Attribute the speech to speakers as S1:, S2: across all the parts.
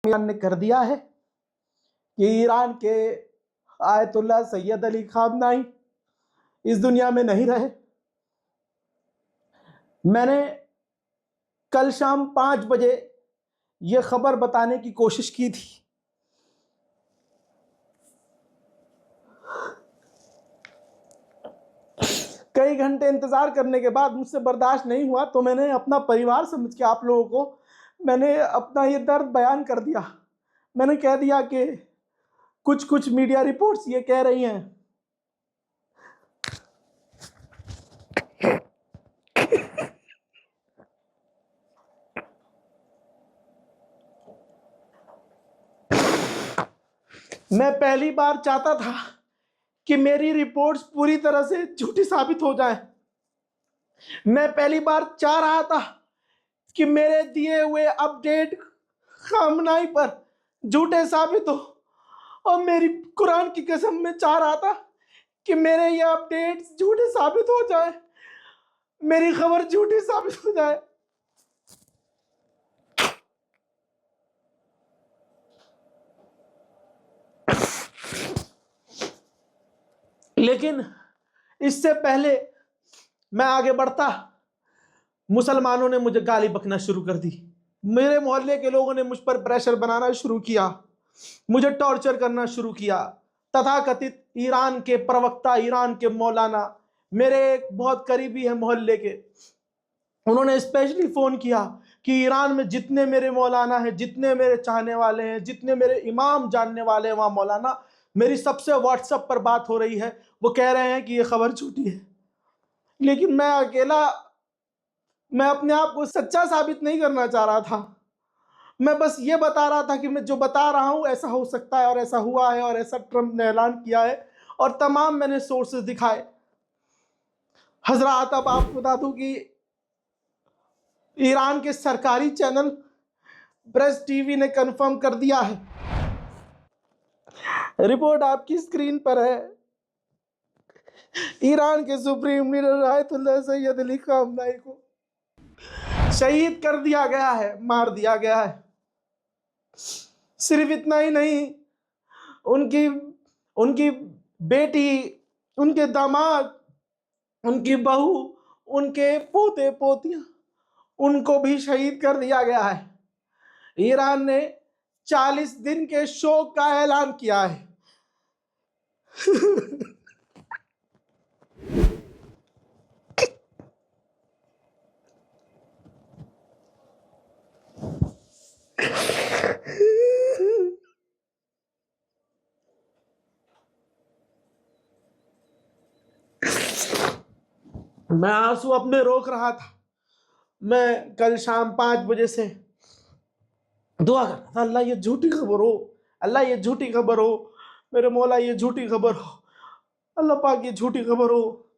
S1: Iran ने कर दिया है कि ईरान के आयतुल्ला सैयद अली खामनाई इस दुनिया में नहीं रहे। मैंने कल शाम 5 बजे यह खबर बताने की कोशिश की थी। कई घंटे इंतजार करने के बाद मुझसे बर्दाश्त नहीं हुआ, तो मैंने अपना परिवार समझ के आप लोगों को मैंने अपना ये दर्द बयान कर दिया। मैंने कह दिया कि कुछ मीडिया रिपोर्ट्स ये कह रही हैं मैं पहली बार चाहता था कि मेरी रिपोर्ट्स पूरी तरह से झूठी साबित हो जाएं। मैं पहली बार चाह रहा था कि मेरे दिए हुए अपडेट खामनाई पर झूठे साबित हो, और मेरी कुरान की कसम में चाह रहा था कि मेरे ये अपडेट्स झूठे साबित हो जाए, मेरी खबर झूठी साबित हो जाए। लेकिन इससे पहले मैं आगे बढ़ता, मुसलमानों ने मुझे गाली बकना शुरू कर दी। मेरे मोहल्ले के लोगों ने मुझ पर प्रेशर बनाना शुरू किया, मुझे टॉर्चर करना शुरू किया। तथाकथित ईरान के प्रवक्ता, ईरान के मौलाना, मेरे एक बहुत करीबी है मोहल्ले के, उन्होंने स्पेशली फोन किया कि ईरान में जितने मेरे मौलाना हैं, जितने मेरे चाहने वाले हैं, जितने मेरे इमाम जानने वाले हैं, वहां मौलाना, मेरी सबसे व्हाट्सएप पर बात हो रही है, वो कह रहे हैं कि ये खबर झूठी है। लेकिन मैं अकेला, मैं अपने आप को सच्चा साबित नहीं करना चाह रहा था। मैं बस ये बता रहा था कि मैं जो बता रहा हूं ऐसा हो सकता है, और ऐसा हुआ है, और ऐसा ट्रंप ने ऐलान किया है, और तमाम मैंने सोर्सेज दिखाए। हजरात, अब आपको बता दूं कि ईरान के सरकारी चैनल प्रेस टीवी ने कंफर्म कर दिया है, रिपोर्ट आपकी स्क्रीन पर है, ईरान के supreme leader ayatollah Syed Ali खामनाई को शहीद कर दिया गया है, मार दिया गया है। सिर्फ इतना ही नहीं, उनकी उनकी बेटी, उनके दामाद, उनकी बहू, उनके पोते पोतियां, उनको भी शहीद कर दिया गया है। ईरान ने 40 दिन के शोक का ऐलान किया है। मैं आंसू अपने रोक रहा था। मैं कल शाम 5 बजे से दुआ कर रहा था, अल्लाह ये झूठी खबर हो, अल्लाह ये झूठी खबर हो, मेरे मौला ये झूठी खबर हो, अल्लाह पाक ये झूठी खबर हो।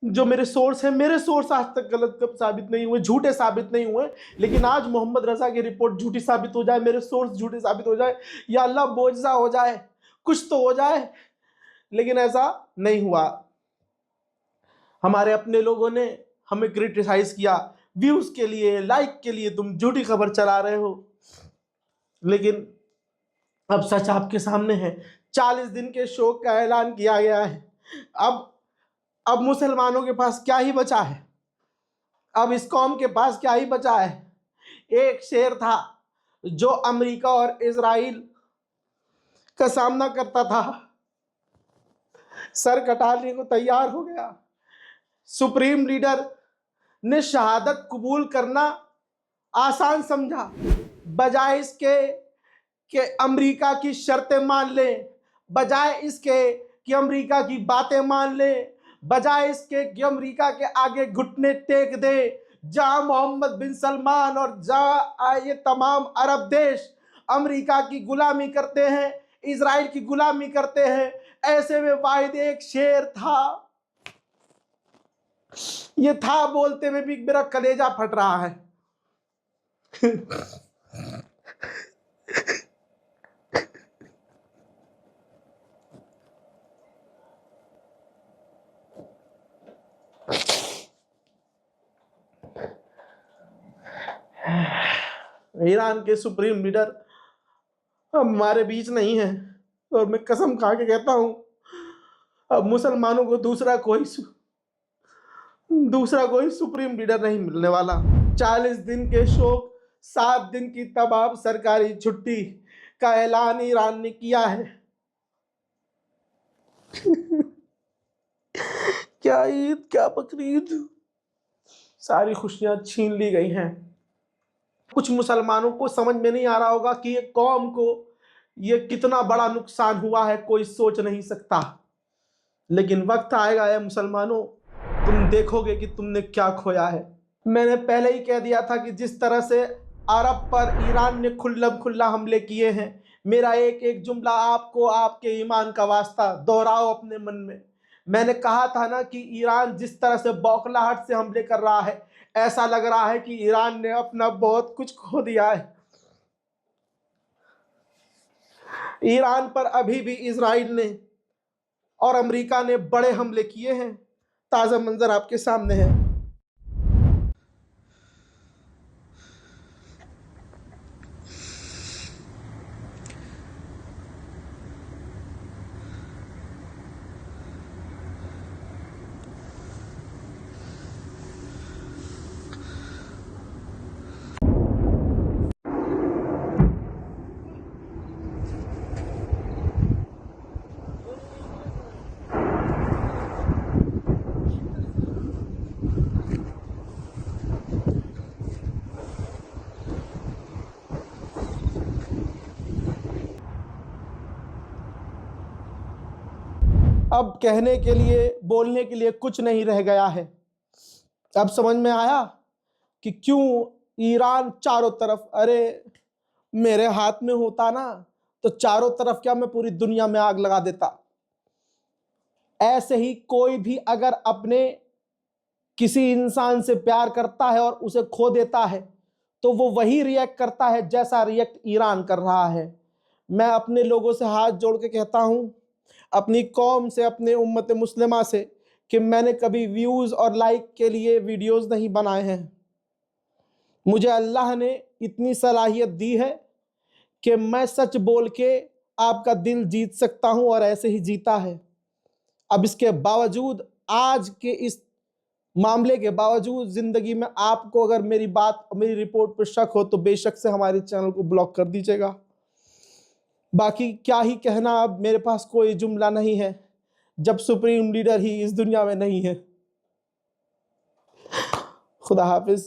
S1: जो मेरे सोर्स हैं, मेरे सोर्स आज तक गलत कब साबित नहीं हुए, झूठे साबित नहीं हुए, लेकिन आज मोहम्मद रजा की रिपोर्ट झूठी साबित हो जाए, मेरे सोर्स झूठे साबित हो जाए, या अल्लाह बोझा हो जाए, कुछ तो हो जाए। लेकिन ऐसा नहीं हुआ। हमारे अपने लोगों ने हमें क्रिटिसाइज किया, व्यूज के लिए, लाइक के लिए तुम झूठी खबर चला रहे हो। लेकिन अब सच आपके सामने है। 40 दिन के शोक का ऐलान किया गया है। अब मुसलमानों के पास क्या ही बचा है, अब इस कौम के पास क्या ही बचा है। एक शेर था जो अमेरिका और इजराइल का सामना करता था, सर कटाने को तैयार हो गया। सुप्रीम लीडर ने शहादत कबूल करना आसान समझा, बजाय इसके कि अमेरिका की शर्तें मान ले, बजाय इसके कि अमेरिका की बातें मान ले, बजाय इसके कि अमेरिका के आगे घुटने टेक दे। जहां मोहम्मद बिन सलमान और जहां ये तमाम अरब देश अमेरिका की गुलामी करते हैं, इजराइल की गुलामी करते हैं, ऐसे में वाहिद एक शेर था। ये था बोलते में भी मेरा कलेजा फट रहा है। ईरान के सुप्रीम लीडर अब हमारे बीच नहीं है। और मैं कसम खा के कहता हूं, अब मुसलमानों को दूसरा कोई सुप्रीम लीडर नहीं मिलने वाला। 40 दिन के शोक, 7 दिन की तबाह सरकारी छुट्टी का ऐलान ईरान ने किया है। क्या ईद, क्या बकरीद, सारी खुशियां छीन ली गई हैं। कुछ मुसलमानों को समझ में नहीं आ रहा होगा कि ये कौम को ये कितना बड़ा नुकसान हुआ है, कोई सोच नहीं सकता। लेकिन वक्त आएगा है मुसलमानों, तुम देखोगे कि तुमने क्या खोया है। मैंने पहले ही कह दिया था कि जिस तरह से अरब पर ईरान ने खुल्लम खुल्ला हमले किए हैं, मेरा एक एक जुमला आपको आपके ईमान का वास्ता दोहराओ अपने मन में। मैंने कहा था ना कि ईरान जिस तरह से बौखलाहट से हमले कर रहा है, ऐसा लग रहा है कि ईरान ने अपना बहुत कुछ खो दिया है। ईरान पर अभी भी इजराइल ने और अमेरिका ने बड़े हमले किए हैं। ताज़ा मंजर आपके सामने है। अब कहने के लिए, बोलने के लिए कुछ नहीं रह गया है। अब समझ में आया कि क्यों ईरान चारों तरफ, अरे मेरे हाथ में होता ना तो चारों तरफ क्या, मैं पूरी दुनिया में आग लगा देता। ऐसे ही कोई भी अगर अपने किसी इंसान से प्यार करता है और उसे खो देता है तो वो वही रिएक्ट करता है जैसा रिएक्ट ईरान कर रहा है। मैं अपने लोगों से हाथ जोड़ के कहता हूं, अपनी कौम से, अपने उम्मत मुस्लिमा से, कि मैंने कभी व्यूज और लाइक के लिए वीडियोस नहीं बनाए हैं। मुझे अल्लाह ने इतनी सलाहियत दी है कि मैं सच बोल के आपका दिल जीत सकता हूं और ऐसे ही जीता है। अब इसके बावजूद, आज के इस मामले के बावजूद जिंदगी में आपको अगर मेरी बात, मेरी रिपोर्ट पर शक हो तो बेशक से हमारे चैनल को ब्लॉक कर दीजिएगा। बाकी क्या ही कहना, अब मेरे पास कोई जुमला नहीं है जब सुप्रीम लीडर ही इस दुनिया में नहीं है। खुदा हाफिज।